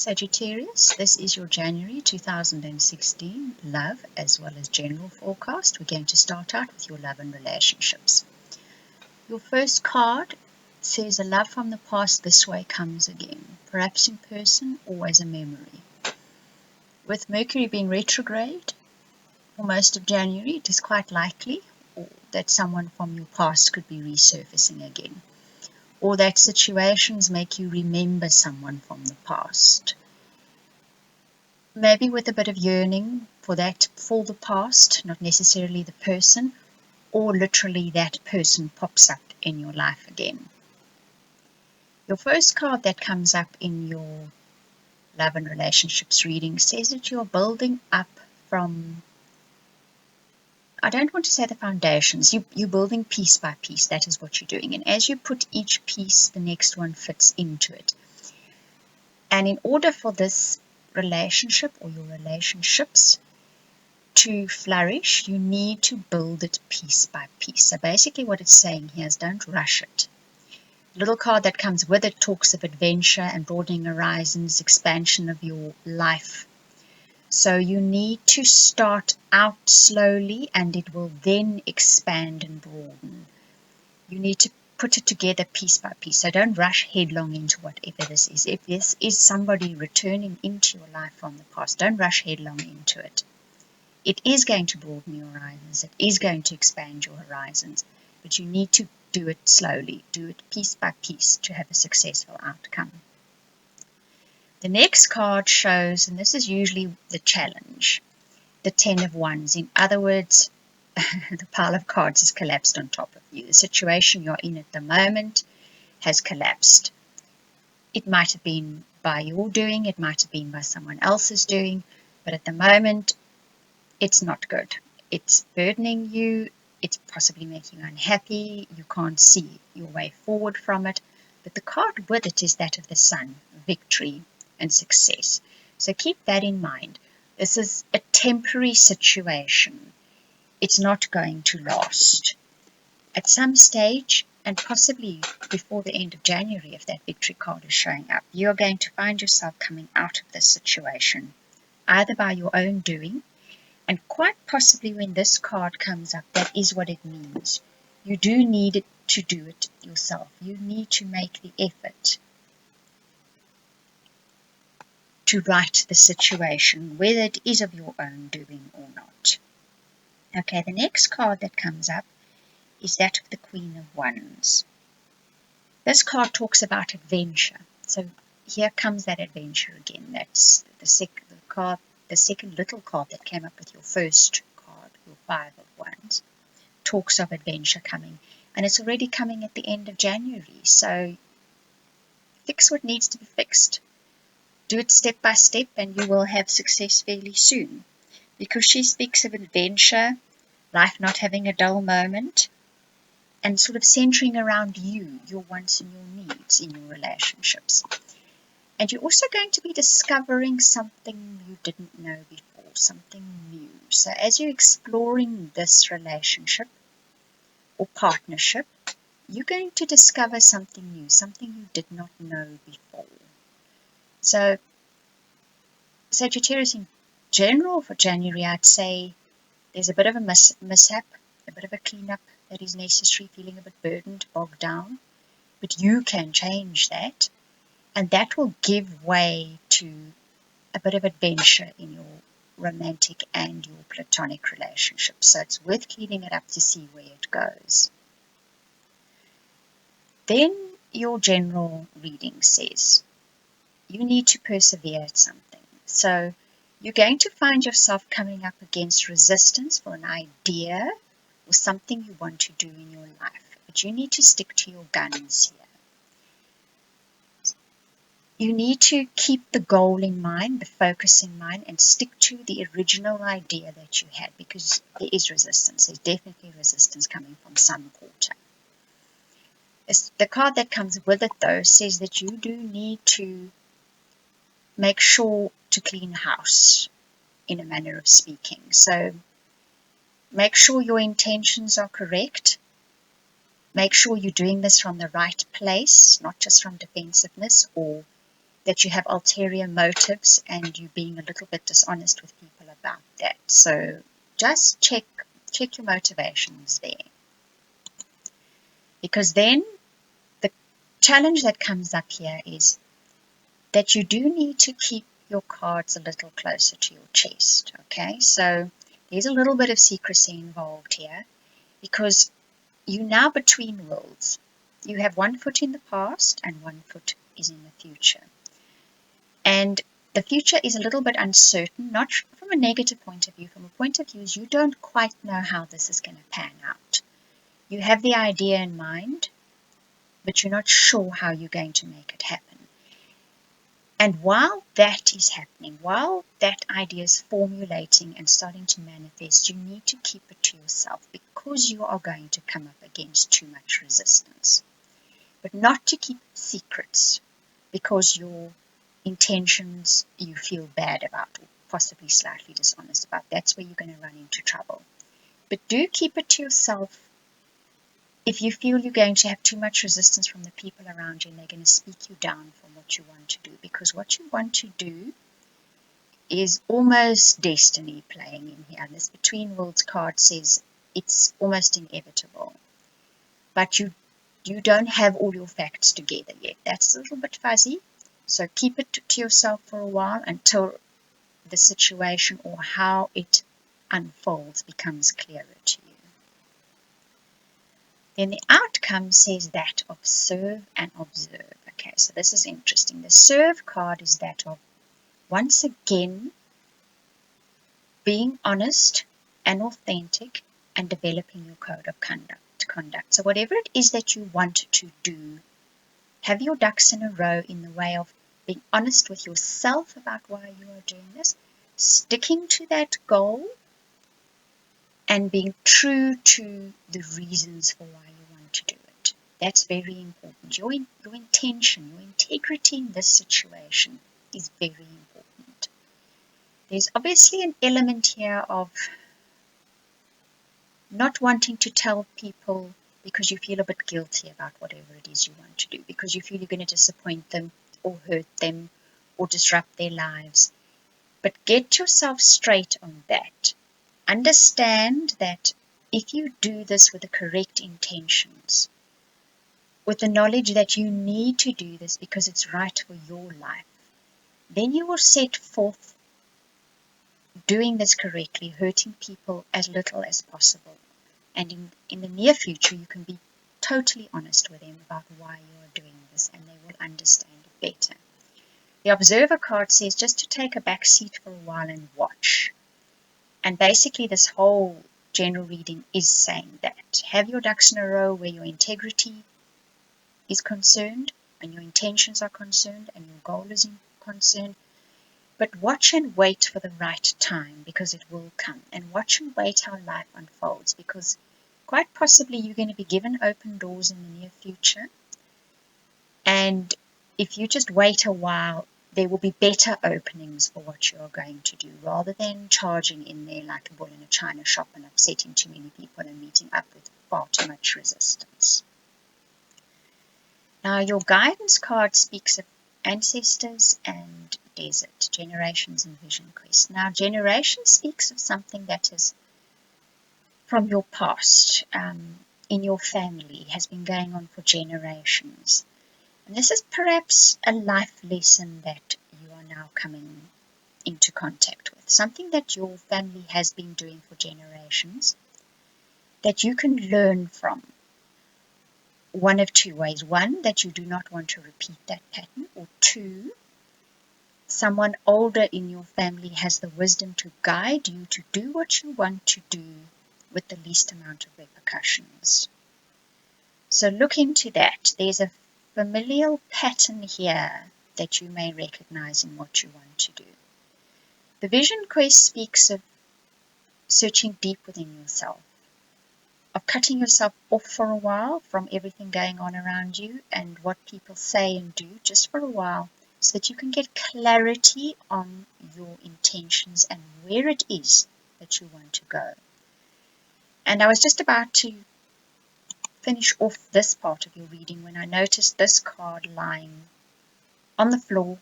Sagittarius, this is your January 2016 love as well as general forecast. We're going to start out with your love and relationships. Your first card says a love from the past this way comes again, perhaps in person or as a memory. With Mercury being retrograde for most of January, it is quite likely that someone from your past could be resurfacing again, or that situations make you remember someone from the past. Maybe with a bit of yearning for the past, not necessarily the person, or literally that person pops up in your life again. Your first card that comes up in your love and relationships reading says that you're building up from, I don't want to say the foundations, you're building piece by piece. That is what you're doing. And as you put each piece, the next one fits into it. And in order for this relationship or your relationships to flourish, you need to build it piece by piece. So basically what it's saying here is don't rush it. The little card that comes with it talks of adventure and broadening horizons, expansion of your life. So you need to start out slowly and it will then expand and broaden. You need to put it together piece by piece. So don't rush headlong into whatever this is. If this is somebody returning into your life from the past, don't rush headlong into it. It is going to broaden your horizons. It is going to expand your horizons. But you need to do it slowly. Do it piece by piece to have a successful outcome. The next card shows, and this is usually the challenge, the 10 of Wands. In other words, the pile of cards has collapsed on top of you. The situation you're in at the moment has collapsed. It might have been by your doing, it might have been by someone else's doing, but at the moment, it's not good. It's burdening you, it's possibly making you unhappy, you can't see your way forward from it, but the card with it is that of the Sun, victory and success. So keep that in mind. This is a temporary situation. It's not going to last. At some stage, and possibly before the end of January, if that victory card is showing up, you're going to find yourself coming out of this situation, either by your own doing, and quite possibly when this card comes up, that is what it means. You do need it to do it yourself. You need to make the effort to right the situation, whether it is of your own doing or not. Okay, the next card that comes up is that of the Queen of Wands. This card talks about adventure. So here comes that adventure again. That's the second little card that came up with your first card, your Five of Wands, talks of adventure coming. And it's already coming at the end of January. So fix what needs to be fixed. Do it step by step and you will have success fairly soon. Because she speaks of adventure, life not having a dull moment, and sort of centering around you, your wants and your needs in your relationships. And you're also going to be discovering something you didn't know before, something new. So as you're exploring this relationship or partnership, you're going to discover something new, something you did not know before. So Sagittarius in general for January, I'd say there's a bit of a mishap, a bit of a cleanup that is necessary, feeling a bit burdened, bogged down. But you can change that, and that will give way to a bit of adventure in your romantic and your platonic relationships. So it's worth cleaning it up to see where it goes. Then your general reading says you need to persevere at something. So you're going to find yourself coming up against resistance for an idea or something you want to do in your life, but you need to stick to your guns here. You need to keep the goal in mind, the focus in mind, and stick to the original idea that you had, because there is resistance. There's definitely resistance coming from some quarter. The card that comes with it, though, says that you do need to make sure to clean house, in a manner of speaking. So make sure your intentions are correct. Make sure you're doing this from the right place, not just from defensiveness or that you have ulterior motives and you being a little bit dishonest with people about that. So just check your motivations there. Because then the challenge that comes up here is that you do need to keep your cards a little closer to your chest. Okay, so there's a little bit of secrecy involved here because you're now between worlds. You have one foot in the past and one foot is in the future. And the future is a little bit uncertain, not from a negative point of view. From a point of view is you don't quite know how this is going to pan out. You have the idea in mind, but you're not sure how you're going to make it happen. And while that is happening, while that idea is formulating and starting to manifest, you need to keep it to yourself because you are going to come up against too much resistance. But not to keep secrets because your intentions you feel bad about or possibly slightly dishonest about. That's where you're going to run into trouble. But do keep it to yourself if you feel you're going to have too much resistance from the people around you and they're going to speak you down from what you want to do. Because what you want to do is almost destiny playing in here. This Between Worlds card says it's almost inevitable. But you don't have all your facts together yet. That's a little bit fuzzy. So keep it to yourself for a while until the situation or how it unfolds becomes clearer to you. Then the outcome says that of serve and observe. Okay, so this is interesting. The serve card is that of, once again, being honest and authentic and developing your code of conduct. So whatever it is that you want to do, have your ducks in a row in the way of being honest with yourself about why you are doing this, sticking to that goal, and being true to the reasons for why you want to do it. That's very important. Your intention, your integrity in this situation is very important. There's obviously an element here of not wanting to tell people because you feel a bit guilty about whatever it is you want to do, because you feel you're going to disappoint them or hurt them or disrupt their lives. But get yourself straight on that. Understand that if you do this with the correct intentions, with the knowledge that you need to do this because it's right for your life, then you will set forth doing this correctly, hurting people as little as possible. And in the near future, you can be totally honest with them about why you are doing this, and they will understand it better. The Observer card says just to take a back seat for a while and watch. And basically, this whole general reading is saying that. Have your ducks in a row where your integrity is concerned, and your intentions are concerned, and your goal is concerned. But watch and wait for the right time, because it will come. And watch and wait how life unfolds, because quite possibly you're going to be given open doors in the near future. And if you just wait a while, there will be better openings for what you are going to do, rather than charging in there like a bull in a china shop and upsetting too many people and meeting up with far too much resistance. Now, your guidance card speaks of ancestors and desert, generations and vision quest. Now, generation speaks of something that is from your past, in your family, has been going on for generations. And this is perhaps a life lesson that you are now coming into contact with, something that your family has been doing for generations that you can learn from. One of two ways. One, that you do not want to repeat that pattern, or two, someone older in your family has the wisdom to guide you to do what you want to do with the least amount of repercussions. So look into that. There's a familial pattern here that you may recognize in what you want to do. The vision quest speaks of searching deep within yourself, of cutting yourself off for a while from everything going on around you and what people say and do, just for a while, so that you can get clarity on your intentions and where it is that you want to go. And I was just about to finish off this part of your reading when I noticed this card lying on the floor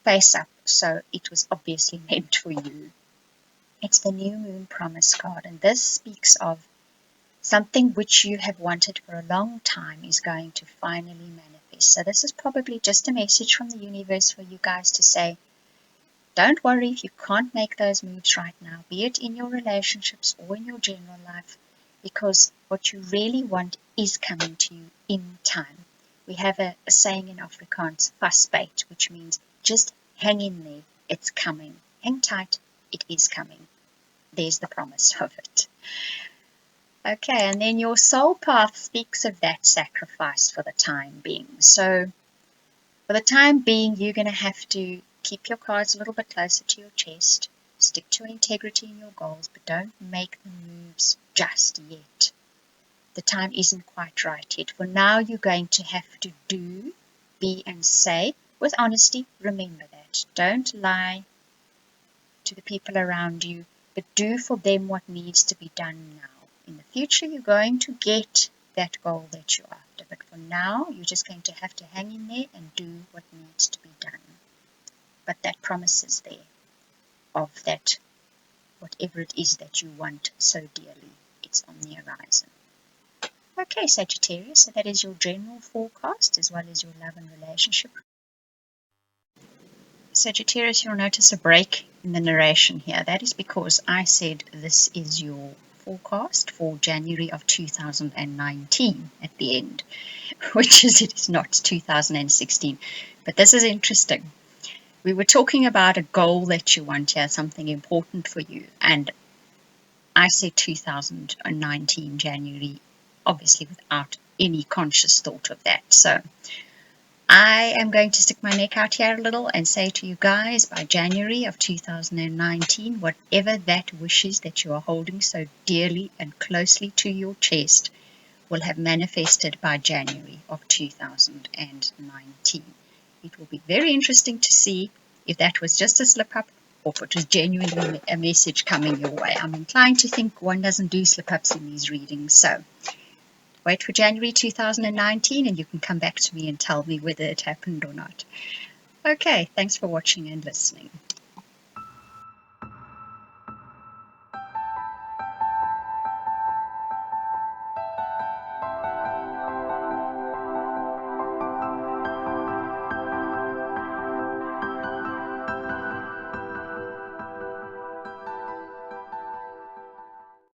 face up, so it was obviously meant for you. It's the new moon promise card, and this speaks of something which you have wanted for a long time is going to finally manifest. So this is probably just a message from the universe for you guys to say, don't worry if you can't make those moves right now, be it in your relationships or in your general life, because what you really want is coming to you in time. We have a saying in Afrikaans, vasbyt, which means just hang in there, it's coming. Hang tight, it is coming. There's the promise of it. Okay, and then your soul path speaks of that sacrifice for the time being. So for the time being, you're going to have to keep your cards a little bit closer to your chest, stick to integrity in your goals, but don't make the moves just yet. The time isn't quite right yet. For now, you're going to have to do, be, and say with honesty. Remember that. Don't lie to the people around you, but do for them what needs to be done now. In the future, you're going to get that goal that you're after, but for now, you're just going to have to hang in there and do what needs to be done. But that promise is there of that, whatever it is that you want so dearly, it's on the horizon. Okay, Sagittarius, so that is your general forecast as well as your love and relationship. Sagittarius, you'll notice a break in the narration here. That is because I said this is your forecast for January of 2019 at the end, which is it is not 2016. But this is interesting. We were talking about a goal that you want here, something important for you, and I said 2019 January, obviously without any conscious thought of that. So I am going to stick my neck out here a little and say to you guys, by January of 2019, whatever that wishes that you are holding so dearly and closely to your chest will have manifested by January of 2019. It will be very interesting to see if that was just a slip-up or if it was genuinely a message coming your way. I'm inclined to think one doesn't do slip-ups in these readings, so wait for January 2019 and you can come back to me and tell me whether it happened or not. Okay, thanks for watching and listening.